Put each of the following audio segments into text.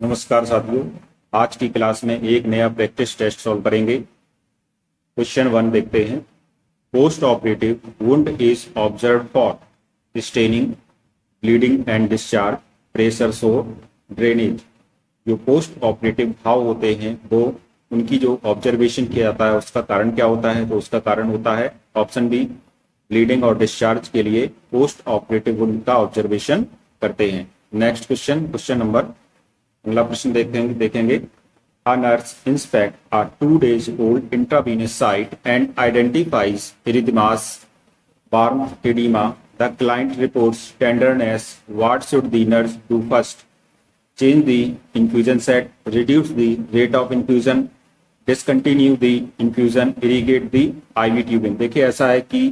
नमस्कार साथियों। आज की क्लास में एक नया प्रैक्टिस टेस्ट सॉल्व करेंगे। क्वेश्चन 1 देखते हैं। Post operative wound is observe for staining, bleeding and discharge, pressure सोर, ड्रेनेज। जो पोस्ट ऑपरेटिव घाव होते हैं वो उनकी जो ऑब्जर्वेशन किया जाता है उसका कारण क्या होता है, तो उसका कारण होता है ऑप्शन बी, ब्लीडिंग और डिस्चार्ज के लिए पोस्ट ऑपरेटिव वुंड का ऑब्जर्वेशन करते हैं। नेक्स्ट क्वेश्चन नंबर, अगला प्रश्न देखेंगे। A nurse inspects a 2 days old intravenous site and identifies erythemas, warmth, edema. The client reports tenderness. What should the nurse do first? Change the infusion set, reduce the rate of infusion, discontinue the infusion, irrigate the IV tubing। देखिए ऐसा है कि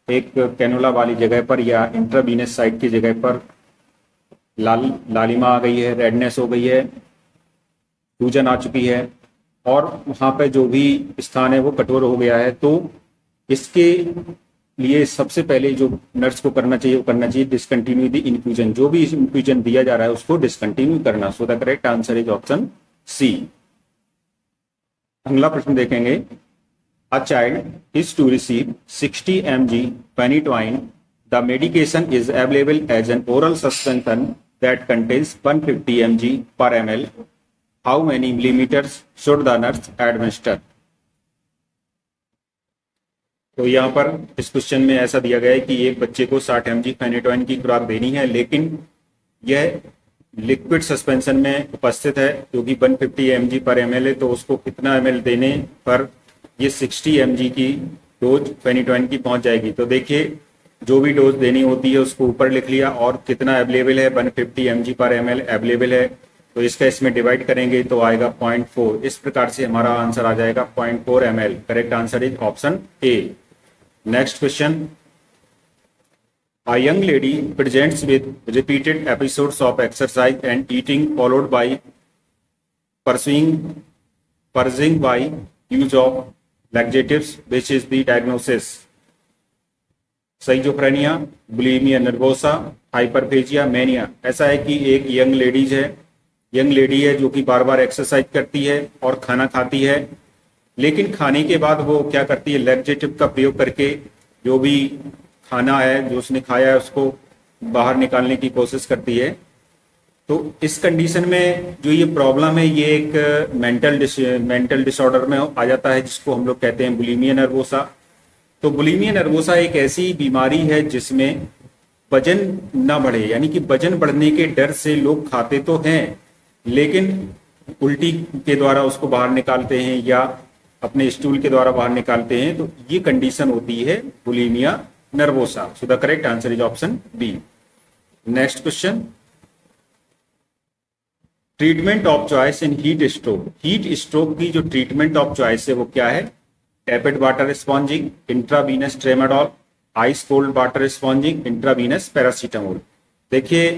एक cannula वाली जगह पर या intravenous site की जगह पर लालिमा आ गई है, रेडनेस हो गई है, सूजन आ चुकी है और वहां पे जो भी स्थान है वो कठोर हो गया है। तो इसके लिए सबसे पहले जो नर्स को करना चाहिए वो करना चाहिए डिसकंटिन्यू द इन्फ्यूजन। जो भी इन्फ्यूजन दिया जा रहा है उसको डिसकंटिन्यू करना। So the correct answer is option C. अगला प्रश्न देखेंगे। A child is to receive 60 mg phenytoin. The medication is available as an oral suspension that contains 150 mg per ml. How many millimeters should the nurse administer? तो यहाँ पर इस question में ऐसा दिया गया है कि एक बच्चे को 60 mg फेनिटोइन की खुराक देनी है, लेकिन यह लिक्विड सस्पेंशन में उपस्थित है क्योंकि 150 mg पर ml है, तो उसको कितना ml देने पर ये 60 mg की डोज फेनिटोइन की पहुंच जाएगी। तो देखिए जो भी डोज देनी होती है उसको ऊपर लिख लिया और कितना अवेलेबल है 150 mg पर ml अवेलेबल है, तो इसका इसमें डिवाइड करेंगे तो आएगा 0.4। इस प्रकार से हमारा आंसर आ जाएगा 0.4 ml। Correct answer is option A. Next question. A young lady presents with repeated episodes of exercise and eating followed by purging by use of laxatives, which is the diagnosis? Schizophrenia, bulimia nervosa, hyperphagia, mania. ऐसा है कि एक young lady है जो कि बार बार exercise करती है और खाना खाती है, लेकिन खाने के बाद वो क्या करती है, लैक्सेटिव का प्रयोग करके जो भी खाना है जो उसने खाया है उसको बाहर निकालने की कोशिश करती है। तो इस कंडीशन में जो ये प्रॉब्लम है ये एक मेंटल डिसऑर्डर में आ जाता है जिसको हम लोग कहते हैं बुलिमिया नर्वोसा। तो बुलिमिया नर्वोसा एक ऐसी बीमारी है जिसमें वजन ना बढ़े, यानी कि वजन बढ़ने के डर से लोग खाते तो हैं लेकिन उल्टी के द्वारा उसको बाहर निकालते हैं या अपने स्टूल के द्वारा बाहर निकालते हैं। तो ये कंडीशन होती है bulimia nervosa. So the correct answer is option B. Next question. Treatment of choice in heat stroke. Heat stroke की जो ट्रीटमेंट ऑफ चॉइस है वो क्या है? Tepid water sponging, intravenous tramadol, ice cold water sponging, intravenous paracetamol. देखिए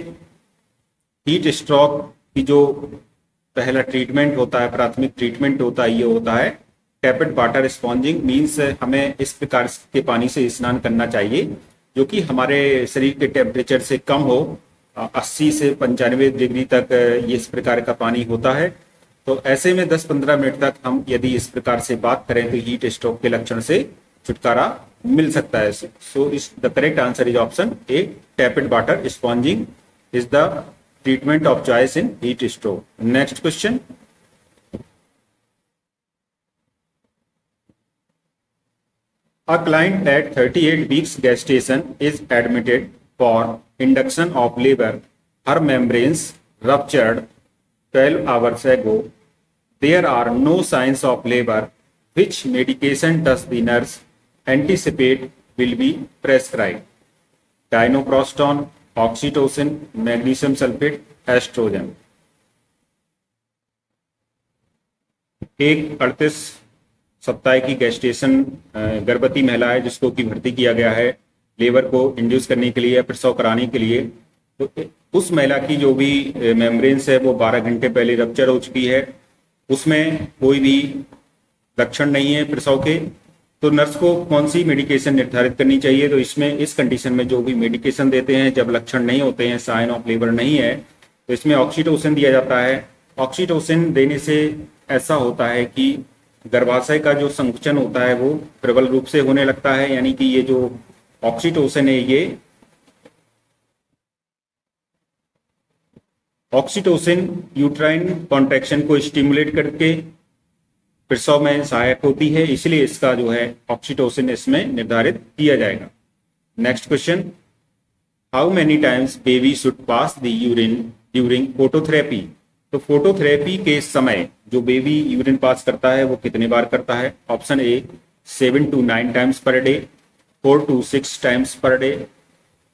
heat stroke की जो पहला ट्रीटमेंट होता है, प्राथमिक ट्रीटमेंट होता है, ये होता है टैपेड वाटर स्पॉन्जिंग। मीन्स हमें इस प्रकार के पानी से स्नान करना चाहिए जो कि हमारे शरीर के टेम्परेचर से कम हो। 80 से 95 डिग्री तक ये इस प्रकार का पानी होता है। तो ऐसे में 10-15 मिनट तक हम यदि इस प्रकार से बात करें तो हीट स्ट्रोक के लक्षण से छुटकारा मिल सकता है। So is the correct answer is option A, tepid water sponging is the treatment of choice in heat stroke. Next question. A client at 38 weeks gestation is admitted for induction of labor. Her membranes ruptured 12 hours ago. There are no signs of labor. Which medication does the nurse anticipate will be prescribed? Dinoproston, oxytocin, magnesium sulfate, estrogen। एक 38 सप्ताह की gestation गर्भवती महिला है जिसको कि भर्ती किया गया है लेबर को इंड्यूस करने के लिए, प्रसव कराने के लिए। तो उस महिला की जो भी मेम्ब्रेन्स है वो 12 घंटे पहले रप्चर हो चुकी है, उसमें कोई भी लक्षण नहीं है प्रसव के। तो नर्स को कौन सी मेडिकेशन निर्धारित करनी चाहिए? तो इसमें इस कंडीशन में जो भी मेडिकेशन देते हैं जब लक्षण नहीं होते हैं, साइन ऑफ लेबर नहीं है, तो इसमें ऑक्सीटोसिन दिया जाता है। ऑक्सीटोसिन देने से ऐसा होता है कि गर्भाशय का जो संकुचन होता है वो प्रबल रूप से होने लगता है, यानी कि ये जो ऑक्सीटोसिन है ये ऑक्सीटोसिन यूट्राइन कॉन्ट्रैक्शन को स्टिमुलेट करके प्रसव में सहायक होती है, इसलिए इसका जो है ऑक्सीटोसिन इसमें निर्धारित किया जाएगा। Next question, how many times baby should pass the urine during phototherapy. तो फोटोथेरेपी के समय जो बेबी यूरिन पास करता है वो कितने बार करता है? Option A 7 to 9 times per day, 4 to 6 times per day,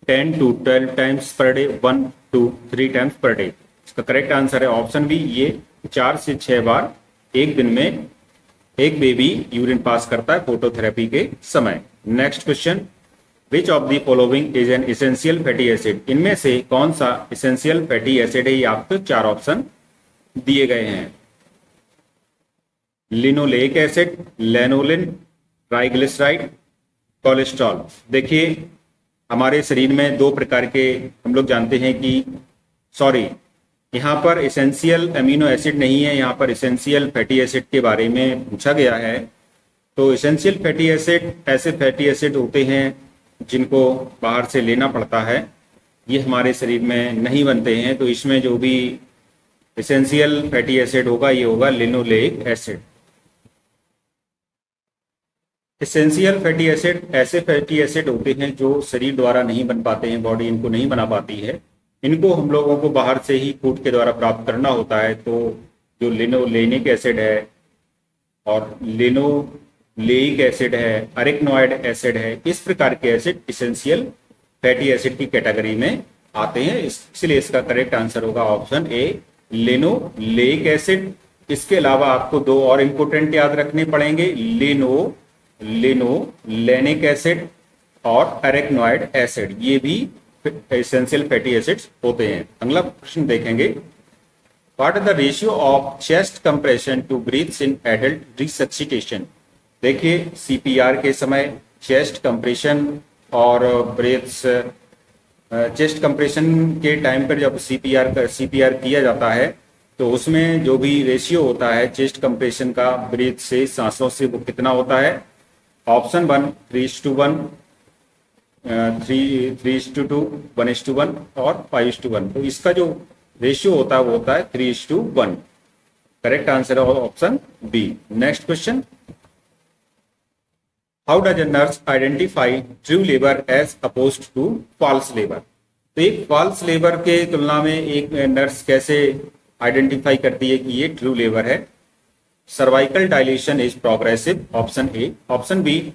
10 to 12 times per day, 1 to 3 times per day. इसका करेक्ट आंसर है ऑप्शन बी, ये 4 से 6 बार एक दिन में एक बेबी यूरिन पास करता है फोटोथेरेपी के समय। Next question, which of the following is an essential fatty acid. इनमें से कौन सा इसेंशियल फैटी एसिड है? ये आपको 4 ऑप्शन दिए गए हैं। Linoleic acid, lanolin, triglyceride, cholesterol. देखिए हमारे शरीर में 2 प्रकार के हम लोग जानते हैं कि यहाँ पर इसेंशियल अमीनो एसिड नहीं है, यहाँ पर इसेंशियल फैटी एसिड के बारे में पूछा गया है। तो इसेंशियल फैटी एसिड ऐसे फैटी एसिड होते हैं जिनको बाहर से लेना पड़ता है, ये हमारे शरीर में नहीं बनते हैं। तो इसमें जो भी इसेंशियल फैटी एसिड होगा ये होगा linoleic acid. Essential fatty acid ऐसे फैटी एसिड होते हैं जो शरीर द्वारा नहीं बन पाते हैं, बॉडी इनको नहीं बना पाती है, इनको हम लोगों को बाहर से ही फूड के द्वारा प्राप्त करना होता है। तो जो लिनोलेनिक एसिड है और लिनोलेइक एसिड है, अरेक्नोइड एसिड है, इस प्रकार के एसिड इसेंशियल फैटी एसिड की कैटेगरी में आते हैं, इसलिए इसका करेक्ट आंसर होगा ऑप्शन ए लिनोलेइक एसिड। इसके अलावा आपको 2 और इंपोर्टेंट याद रखने पड़ेंगे, लिनोलेनिक एसिड और अरेक्नोइड एसिड, ये भी एसेंशियल फैटी एसिड्स होते हैं। अगला प्रश्न देखेंगे, what is the ratio of chest compression to breaths in adult resuscitation. देखिए सीपीआर के समय चेस्ट कंप्रेशन और ब्रीथ्स, चेस्ट कंप्रेशन के टाइम पर जब सीपीआर किया जाता है तो उसमें जो भी रेशियो होता है चेस्ट कंप्रेशन का ब्रीथ से, सांसों से, वो कितना होता है? ऑप्शन 1 3:1, 3:2, 1:1 और 5:1। तो इसका जो रेशियो होता है वो होता है 3:1। करेक्ट आंसर है option B. Next question, how does a nurse identify true labour as opposed to false labour. तो एक फॉल्स लेबर के तुलना में एक नर्स कैसे आइडेंटिफाई करती है कि ये ट्रू लेबर है? Cervical dilation is progressive, option A. Option B,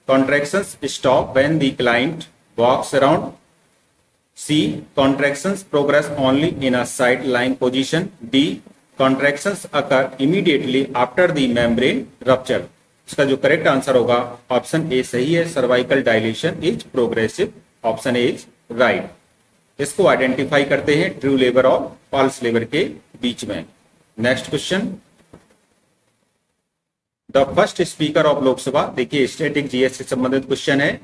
contractions stop when the client walks around. C, contractions progress only in a side-lying position. D, contractions occur immediately after the membrane rupture. इसका जो correct answer होगा option A सही है, cervical dilation is progressive, option A is right. इसको identify करते हैं true labour और false labour के बीच में। Next question, the first speaker of Lok Sabha. देखिए स्टैटिक जीएस से संबंधित क्वेश्चन है।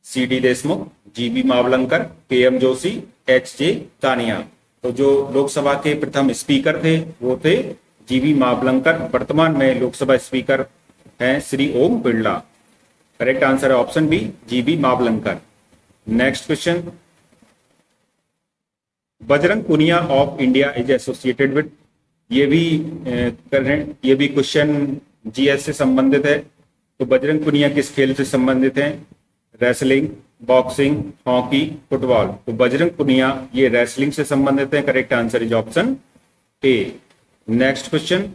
CD Deshmukh, GB Mavalankar, KM Joshi, HJ Kania. तो जो लोकसभा के प्रथम स्पीकर थे वो थे GB मावलंकर। वर्तमान में लोकसभा स्पीकर हैं श्री ओम बिरला। करेक्ट आंसर है option B, GB Mavalankar. Next question, Bajrang Punia of India is associated with. ये भी क्वेश्चन जीएस से संबंधित है। तो बजरंग पुनिया किस खेल से संबंधित हैं? Wrestling, boxing, hockey, football. तो बजरंग पुनिया ये रेसलिंग से संबंधित है। Correct answer is option A. Next question,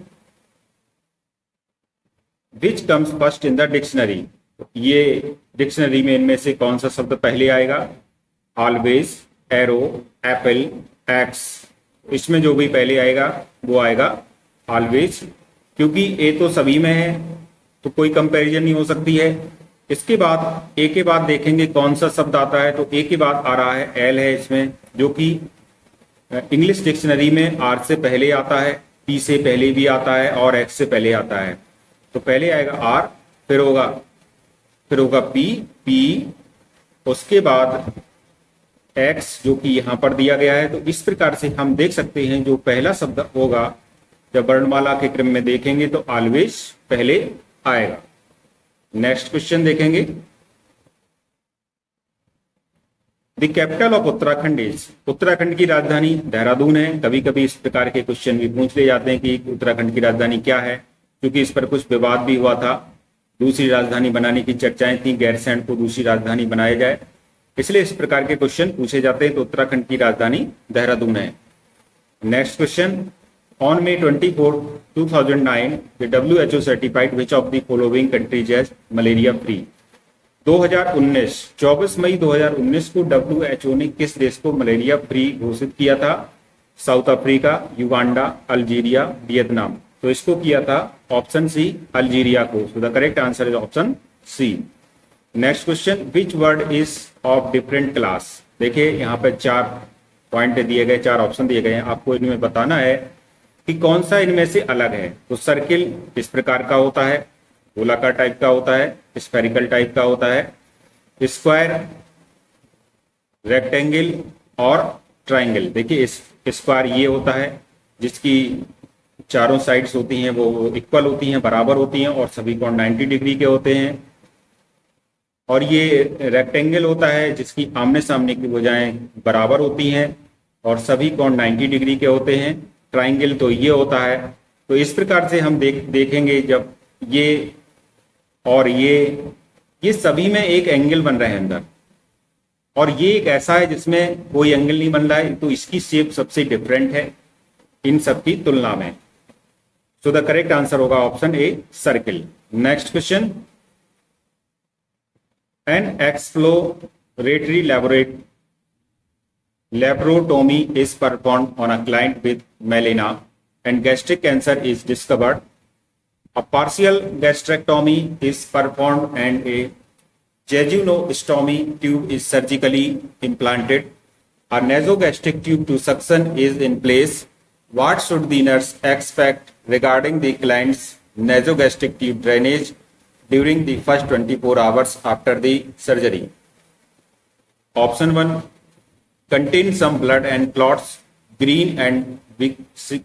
which comes first in the dictionary. ये डिक्शनरी में इनमें से कौन सा शब्द पहले आएगा? Always, arrow, Apple, x. इसमें जो भी पहले आएगा वो आएगा ऑलवेज, क्योंकि ए तो सभी में है तो कोई कंपैरिजन नहीं हो सकती है। इसके बाद ए के बाद देखेंगे कौन सा शब्द आता है, तो ए के बाद आ रहा है एल है इसमें, जो कि इंग्लिश डिक्शनरी में आर से पहले आता है, पी से पहले भी आता है और एक्स से पहले आता है। तो पहले आएगा आर, फिर होगा पी, उसके बाद एक्स जो कि यहाँ पर दिया गया है। तो इस प्रकार से हम देख सकते हैं जो पहला शब्द होगा जब वर्णमाला के क्रम में देखेंगे तो ऑलवेज पहले आएगा। नेक्स्ट क्वेश्चन देखेंगे। The capital of Uttarakhand is, Uttarakhand की राजधानी देहरादून है। कभी कभी इस प्रकार के क्वेश्चन भी पूछ ले जाते हैं कि उत्तराखंड की राजधानी क्या है, क्योंकि इस पर कुछ विवाद भी हुआ था। दूसरी राजधानी बनाने की चर्चाएं थी, गैरसैंण को दूसरी राजधानी बनाया जाए, इसलिए इस प्रकार के क्वेश्चन पूछे जाते हैं। तो उत्तराखंड की राजधानी देहरादून है। Next question. On May 24, 2009 the WHO certified which of the following countries as malaria free। 2019 24 मई 2019 को WHO ने किस देश को मलेरिया फ्री घोषित किया था? South Africa, Uganda, Algeria, Vietnam. तो इसको किया था ऑप्शन सी, अल्जीरिया को। So the correct answer is option C. Next question. Which word is of different class. देखिए यहाँ पे 4 पॉइंट दिए गए, 4 ऑप्शन दिए गए हैं, आपको इनमें बताना है कि कौन सा इनमें से अलग है। तो सर्किल किस प्रकार का होता है, गोलाकार टाइप का होता है, स्फेरिकल टाइप का होता है, स्क्वायर, रेक्टेंगल और ट्राइंगल। देखिए स्क्वायर ये होता है जिसकी चारों साइड्स होती हैं वो इक्वल होती हैं, बराबर होती हैं और सभी कोण 90 डिग्री के होते हैं। और ये रेक्टेंगल होता है जिसकी आमने सामने की भुजाएं बराबर होती हैं और सभी कोण 90 डिग्री के होते हैं। ट्राइंगल तो ये होता है। तो इस प्रकार से हम देखेंगे जब ये और ये सभी में एक एंगल बन रहे हैं अंदर, और ये एक ऐसा है जिसमें कोई एंगल नहीं बन रहा है, तो इसकी शेप सबसे डिफरेंट है इन सब की तुलना में। सो द करेक्ट आंसर होगा option A, circle. Next question. N exploratory laparotomy is performed on a client with melanoma and gastric cancer is discovered. A partial gastrectomy is performed and a jejunostomy tube is surgically implanted. A nasogastric tube to suction is in place. What should the nurse expect regarding the client's nasogastric tube drainage during the first 24 hours after the surgery? Option 1, contain some blood and clots, green and viscid,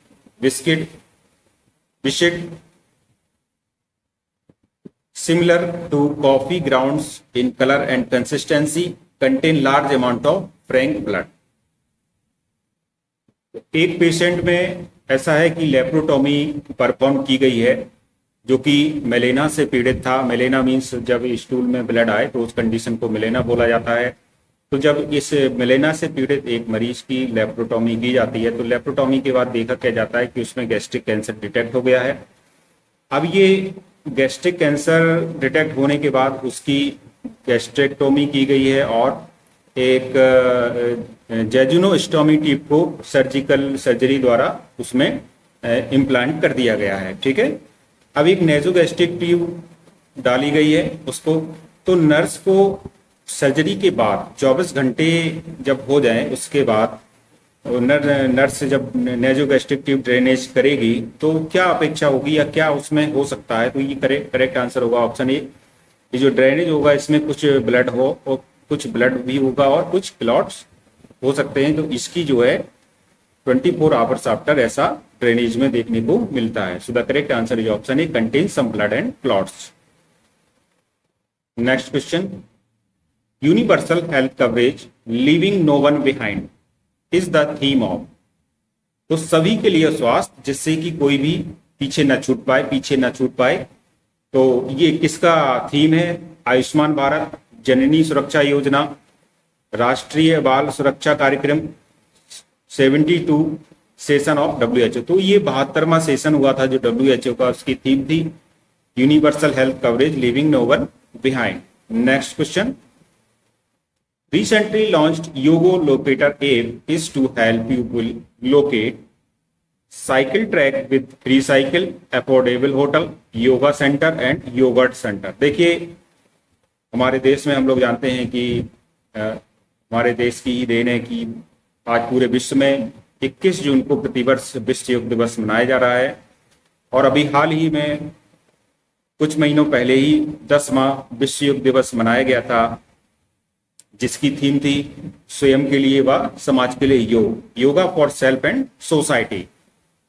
similar to coffee grounds in color and consistency, contain large amount of frank blood। एक patient में ऐसा है कि laparotomy perform की गई है जो कि मेलेना से पीड़ित था। मेलेना मीन्स जब स्टूल में ब्लड आए तो उस कंडीशन को मेलेना बोला जाता है। तो जब इस मेलेना से पीड़ित एक मरीज की लेप्रोटोमी की जाती है तो लेप्रोटोमी के बाद देखा क्या जाता है कि उसमें गैस्ट्रिक कैंसर डिटेक्ट हो गया है। अब ये गैस्ट्रिक कैंसर डिटेक्ट होने के बाद उसकी गैस्ट्रेक्टोमी की गई है और एक जेजुनोस्टोमी ट्यूब को सर्जरी द्वारा उसमें इम्प्लांट कर दिया गया है। ठीक है। अब एक नेजोगैस्ट्रिक ट्यूब डाली गई है उसको, तो नर्स को सर्जरी के बाद 24 घंटे जब हो जाए उसके बाद नर्स जब नेजोगैस्ट्रिक ट्यूब ड्रेनेज करेगी तो क्या अपेक्षा होगी या क्या उसमें हो सकता है? तो ये करेक्ट आंसर होगा ऑप्शन ए। ये जो ड्रेनेज होगा इसमें कुछ ब्लड हो और कुछ ब्लड भी होगा और कुछ क्लॉट्स हो सकते हैं। तो इसकी जो है 24 आवर्स आफ्टर ऐसा ड्रेनेज में देखने को मिलता है। So the correct answer is option A, contain some blood and clots. Next question. Universal health coverage leaving no one behind is the theme of. तो सभी के लिए स्वास्थ्य जिससे कि कोई भी पीछे न छूट पाए। तो ये किसका थीम है? आयुष्मान भारत, जननी सुरक्षा योजना, राष्ट्रीय बाल सुरक्षा कार्यक्रम, 72 सेशन ऑफ WHO। तो ये 72वां सेशन हुआ था जो WHO का, उसकी थीम थी universal health coverage leaving no one behind. Next question. Recently launched Yogo Locator app is to help people locate cycle track with free cycle, affordable hotel, yoga center and yogurt center। देखिए हमारे देश में हम लोग जानते हैं कि हमारे देश की ही देन है कि आज पूरे विश्व में 21 जून को प्रतिवर्ष विश्व योग दिवस मनाया जा रहा है। और अभी हाल ही में कुछ महीनों पहले ही 10वां विश्व योग दिवस मनाया गया था जिसकी थीम थी स्वयं के लिए व समाज के लिए योग, yoga for self and society.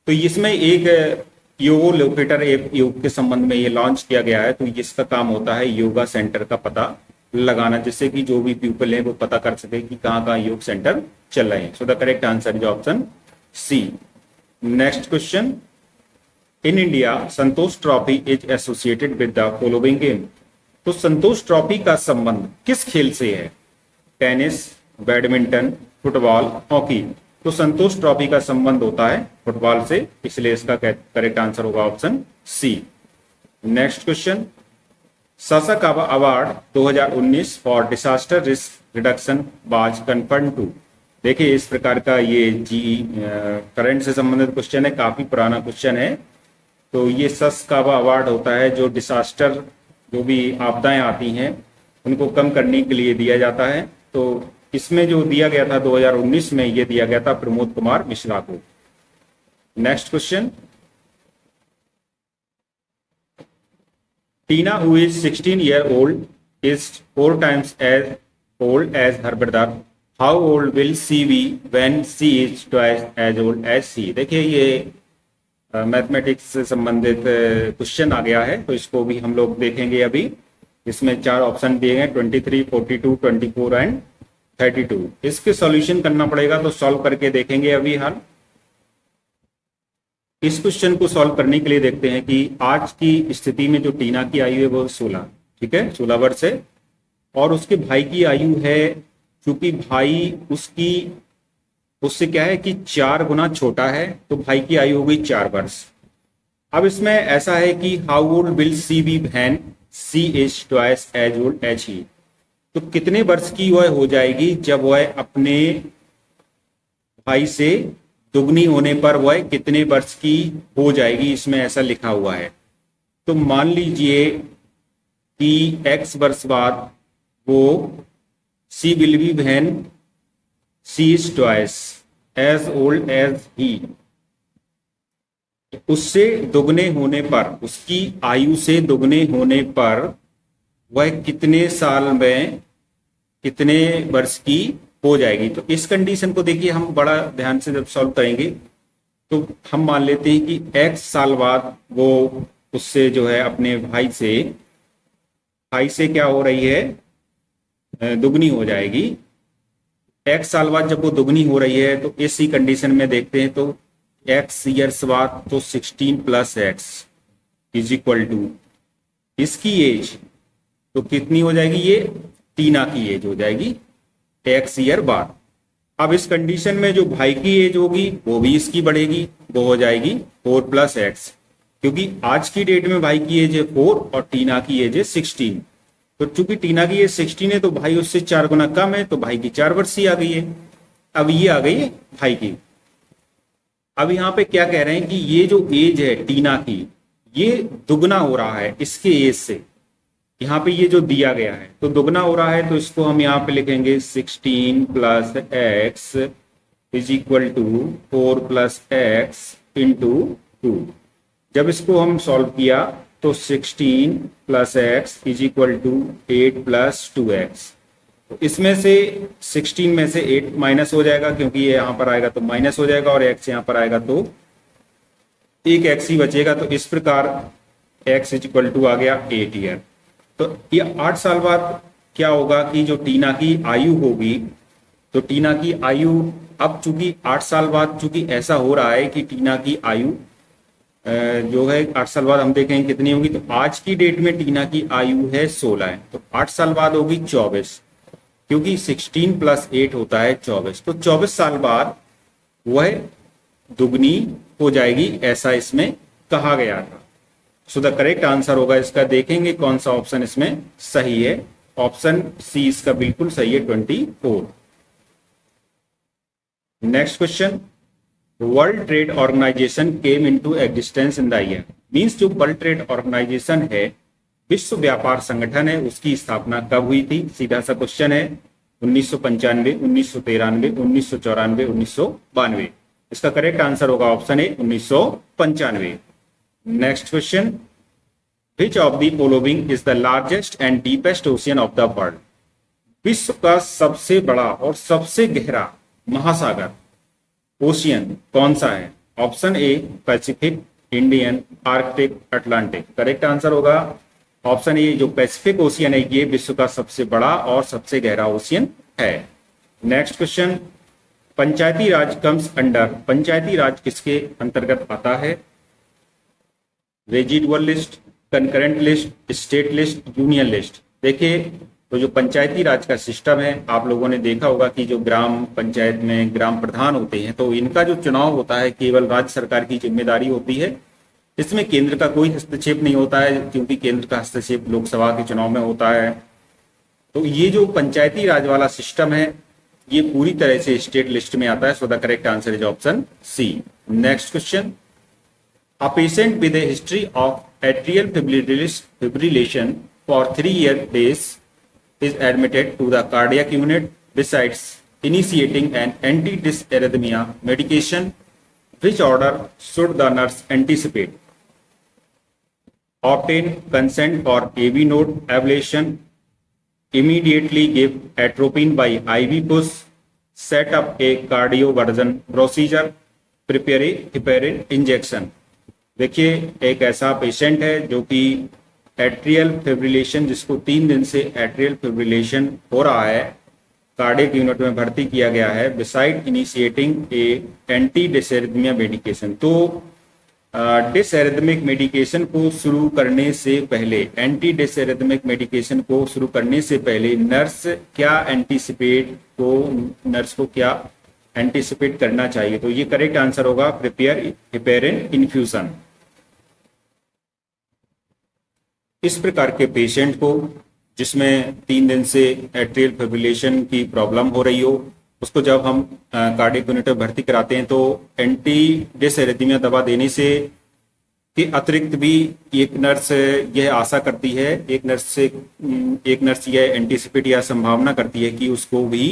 तो इसमें एक योगो लोकेटर एक योग के संबंध में ये लॉन्च किया गया है। तो इसका काम होता है योगा सेंटर का पता लगाना, जिससे कि जो भी पीपल है वो पता कर सके कि कहाँ कहाँ योग सेंटर चल रहे हैं। So the correct answer is option C. Next question, in India Santosh trophy is associated with the following game. तो संतोष ट्रॉफी का संबंध किस खेल से है? Tennis, badminton, football, hockey. तो संतोष ट्रॉफी का संबंध होता है फुटबॉल से, इसलिए इसका करेक्ट आंसर होगा option C. Next question, Sasakawa award 2019 for disaster risk reduction was conferred to. देखिए इस प्रकार का ये करंट से संबंधित क्वेश्चन है, काफी पुराना क्वेश्चन है। तो ये सासाकावा अवार्ड होता है जो डिजास्टर, जो भी आपदाएं आती हैं उनको कम करने के लिए दिया जाता है। तो इसमें जो दिया गया था 2019 में, ये दिया गया था प्रमोद कुमार मिश्रा को। Next question, Tina who is 16 year old is 4 times as old as her brother, how old will she be when she is twice as old as she। देखिए ये मैथमेटिक्स से संबंधित क्वेश्चन आ गया है, तो इसको भी हम लोग देखेंगे अभी। इसमें 4 ऑप्शन दिए गए, 23, 42, 24 एंड 32। इसके सॉल्यूशन करना पड़ेगा, तो सॉल्व करके देखेंगे अभी हाल। इस क्वेश्चन को सॉल्व करने के लिए देखते हैं कि आज की स्थिति में जो टीना की आयु है वो 16, ठीक है, 16 वर्ष है। और उसके भाई की आयु है, चूंकि भाई उससे क्या है कि 4 गुना छोटा है, तो भाई की आयु हो गई 4 वर्ष। अब इसमें ऐसा है कि how old will C be when C is twice as old as he. तो कितने वर्ष की वह हो जाएगी जब वह अपने भाई से दुगनी होने पर वह कितने वर्ष की हो जाएगी, इसमें ऐसा लिखा हुआ है। तो मान लीजिए कि x वर्ष बाद वो she will be when C is twice as old as he. उससे दुगने होने पर, उसकी आयु से दुगने होने पर वह कितने साल में कितने वर्ष की हो जाएगी। तो इस कंडीशन को देखिए हम बड़ा ध्यान से जब सॉल्व करेंगे तो हम मान लेते हैं कि x साल बाद वो उससे जो है अपने भाई से क्या हो रही है, दुगनी हो जाएगी। x साल बाद जब वो दुगनी हो रही है तो इसी कंडीशन में देखते हैं तो x ईयर्स बाद तो 16 + x इज इक्वल टू इसकी एज तो कितनी हो जाएगी, ये टीना की एज हो जाएगी x ईयर बाद। अब इस कंडीशन में जो भाई की एज होगी वो भी इसकी बढ़ेगी, वो हो जाएगी 4 + x, क्योंकि आज की डेट में भाई की एज है 4 और टीना की एज है 16। तो चूंकि टीना की एज 16 है तो भाई उससे 4 गुना कम है, तो भाई की 4 वर्ष ही आ गई है। अब ये आ गई है भाई की। अब यहाँ पे क्या कह रहे हैं कि ये जो एज है टीना की, ये दुगना हो रहा है इसके एज से। यहाँ पे ये जो दिया गया है तो दुगना हो रहा है, तो इसको हम यहाँ पे लिखेंगे 16 + x is equal to 4 + x into 2। जब इसको हम सॉल्व किया तो 16 + x is equal to 8 + 2x। तो इसमें से 16 में से 8 माइनस हो जाएगा, क्योंकि ये यहाँ पर आएगा तो माइनस हो जाएगा, और x यहाँ पर आएगा तो एक x ही बचेगा। तो इस प्रकार x इज इक्वल टू आ गया 8 ईयर। तो ये 8 साल बाद क्या होगा कि जो टीना की आयु होगी, तो टीना की आयु अब चूंकि 8 साल बाद चूंकि ऐसा हो रहा है कि टीना की आयु जो है 8 साल बाद हम देखेंगे कितनी होगी। तो आज की डेट में टीना की आयु है 16 है, तो 8 साल बाद होगी 24, क्योंकि 16 + 8 होता है 24। तो 24 साल बाद वह दुगनी हो जाएगी, ऐसा इसमें कहा गया था। सो द करेक्ट आंसर होगा इसका, देखेंगे कौन सा ऑप्शन इसमें सही है। ऑप्शन सी इसका बिल्कुल सही है, 24। Next question, World Trade Organization came into existence in the year. मींस जो वर्ल्ड ट्रेड ऑर्गेनाइजेशन है, विश्व व्यापार संगठन है, उसकी स्थापना कब हुई थी? सीधा सा क्वेश्चन है। 1995, 1993, 1994, 1992। इसका करेक्ट आंसर होगा option A 1995। Next question, which of the following is the largest and deepest ocean of the world. विश्व का सबसे बड़ा और सबसे गहरा महासागर ओशियन कौन सा है? Option A Pacific, Indian, Arctic, Atlantic. Correct answer होगा ऑप्शन ए, जो पैसिफिक ओशियन है ये विश्व का सबसे बड़ा और सबसे गहरा ओशियन है। नेक्स्ट क्वेश्चन, पंचायती राज कम्स अंडर, पंचायती राज किसके अंतर्गत आता है? Residual list, concurrent list, state list, union list. देखिए, तो जो पंचायती राज का सिस्टम है, आप लोगों ने देखा होगा कि जो ग्राम पंचायत में ग्राम प्रधान होते हैं, तो इनका जो चुनाव होता है केवल राज्य सरकार की जिम्मेदारी होती है। इसमें केंद्र का कोई हस्तक्षेप नहीं होता है, क्योंकि केंद्र का हस्तक्षेप लोकसभा के चुनाव में होता है। तो ये जो पंचायती राज वाला सिस्टम है ये पूरी तरह से स्टेट लिस्ट में आता है। So the correct answer is option C. Next question, a patient with a history of atrial fibrillation for 3 days is admitted to the cardiac unit. Besides initiating an anti-dysarrhythmia medication, which order should the nurse anticipate? Obtain consent for AV node ablation, immediately give atropine by IV push, set up a cardioversion procedure, prepare a heparin injection। देखिए, एक ऐसा patient है जो कि atrial fibrillation, जिसको 3 दिन से atrial fibrillation हो रहा है, कार्डियक यूनिट में भर्ती किया गया है। बिसाइड इनिशिएटिंग ए एंटी डिसएरिथमिया मेडिकेशन, तो डिसएरिथमिक मेडिकेशन को शुरू करने से पहले, एंटी डिसएरिथमिक मेडिकेशन को शुरू करने से पहले नर्स को क्या एंटीसिपेट करना चाहिए? तो ये करेक्ट आंसर होगा प्रिपेयर हेपेरिन इन्फ्यूजन। इस प्रकार के पेशेंट को जिसमें 3 दिन से एट्रियल फिब्रिलेशन की प्रॉब्लम हो रही हो, उसको जब हम कार्डियक यूनिट में भर्ती कराते हैं तो एंटी डिसएरिथमिया दवा देने से के अतिरिक्त भी एक नर्स यह आशा करती है, एक नर्स यह एंटीसिपेट या संभावना करती है कि उसको भी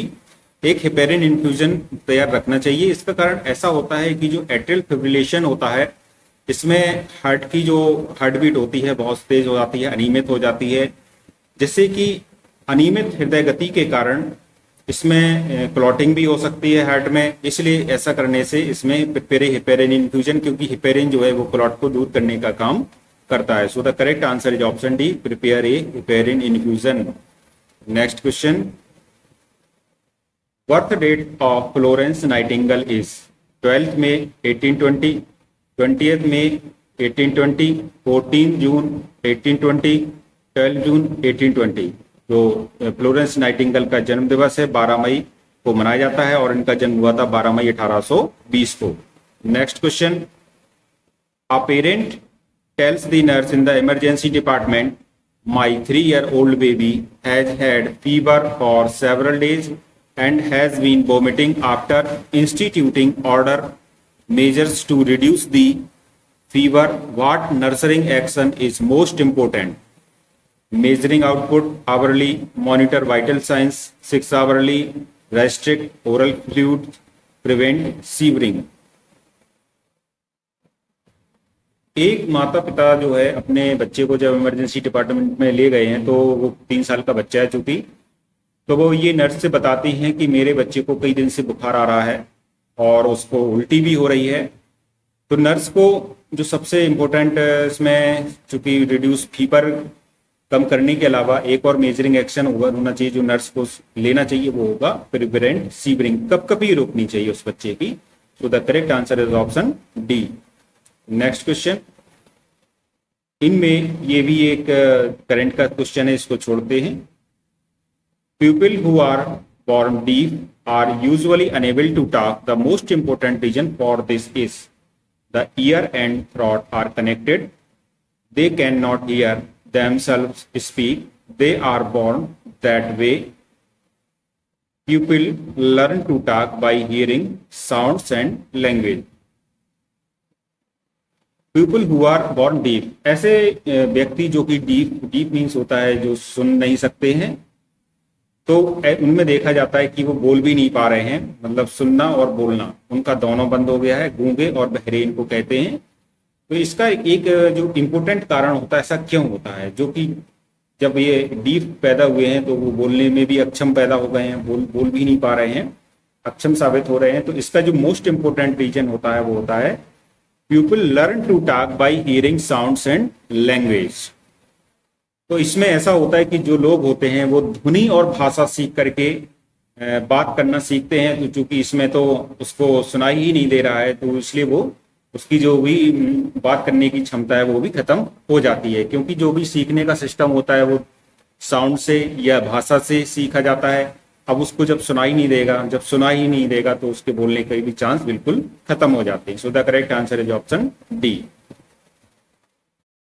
एक हेपेरिन इन्फ्यूजन तैयार रखना चाहिए। इसका कारण ऐसा होता है कि जो एट्रियल फिब्रिलेशन होता है, इसमें हार्ट की जो हार्ट बीट होती है बहुत तेज हो जाती है, अनियमित हो जाती है, जिससे कि अनियमित हृदय गति के कारण इसमें क्लॉटिंग भी हो सकती है हार्ट में। इसलिए ऐसा करने से इसमें प्रिपेयर हेपेरिन इन्फ्यूजन, क्योंकि हेपेरिन जो है वो क्लॉट को दूर करने का काम करता है। So the correct answer is option D, prepare a heparin infusion. Next question, birth date of Florence Nightingale is 12 May 1820, 20 May 1820, 14 June 1820, 12 June 1820। जो फ्लोरेंस नाइटिंगेल का जन्म दिवस है 12 मई को मनाया जाता है और इनका जन्म हुआ था 12 मई 1820 को। Next question, a parent tells the nurse in the emergency department, my 3-year-old baby has had fever for several days and has been vomiting after instituting order measures to reduce the fever. What nursing action is most important? Measuring output hourly, monitor vital signs 6 hourly, restrict oral fluid, prevent severing। एक माता पिता जो है अपने बच्चे को जब emergency department में ले गए हैं, तो वो 3 साल का बच्चा है चूंकि, तो वो ये नर्स से बताती हैं कि मेरे बच्चे को कई दिन से बुखार आ रहा है और उसको उल्टी भी हो रही है। तो नर्स को जो सबसे इम्पोर्टेंट इसमें, चूंकि रिड्यूस फीवर कम करने के अलावा एक और मेजरिंग एक्शन होना चाहिए जो नर्स को लेना चाहिए, वो होगा प्रिवेंट सीवरिंग, कभी रोकनी चाहिए उस बच्चे की। सो the correct answer is option D. Next question, इनमें ये भी एक करंट का क्वेश्चन है, इसको छोड़ते हैं। People who are born deaf are usually unable to talk. The most important reason for this is the ear and throat are connected. They cannot hear themselves speak. They are born that way. People learn to talk by hearing sounds and language. People who are born deaf, ऐसे व्यक्ति जो कि deaf means होता है जो सुन नहीं सकते हैं, तो उनमें देखा जाता है कि वो बोल भी नहीं पा रहे हैं, मतलब सुनना और बोलना उनका दोनों बंद हो गया है, गूंगे और बहरे इनको कहते हैं। तो इसका एक जो इम्पोर्टेंट कारण होता है, ऐसा क्यों होता है, जो कि जब ये डीफ पैदा हुए हैं तो वो बोलने में भी अक्षम पैदा हो गए हैं, बोल भी नहीं पा रहे हैं, अक्षम साबित हो रहे हैं। तो इसका जो मोस्ट इंपोर्टेंट रीजन होता है वो होता है people learn to talk by hearing sounds and language. तो इसमें ऐसा होता है कि जो लोग होते हैं वो ध्वनि और भाषा सीख करके बात करना सीखते हैं। तो चूंकि इसमें तो उसको सुनाई ही नहीं दे रहा है, तो इसलिए वो उसकी जो भी बात करने की क्षमता है वो भी खत्म हो जाती है, क्योंकि जो भी सीखने का सिस्टम होता है वो साउंड से या भाषा से सीखा जाता है। अब उसको जब सुनाई नहीं देगा, जब सुनाई ही नहीं देगा तो उसके बोलने के भी चांस बिल्कुल खत्म हो जाते हैं। So the correct answer is option D.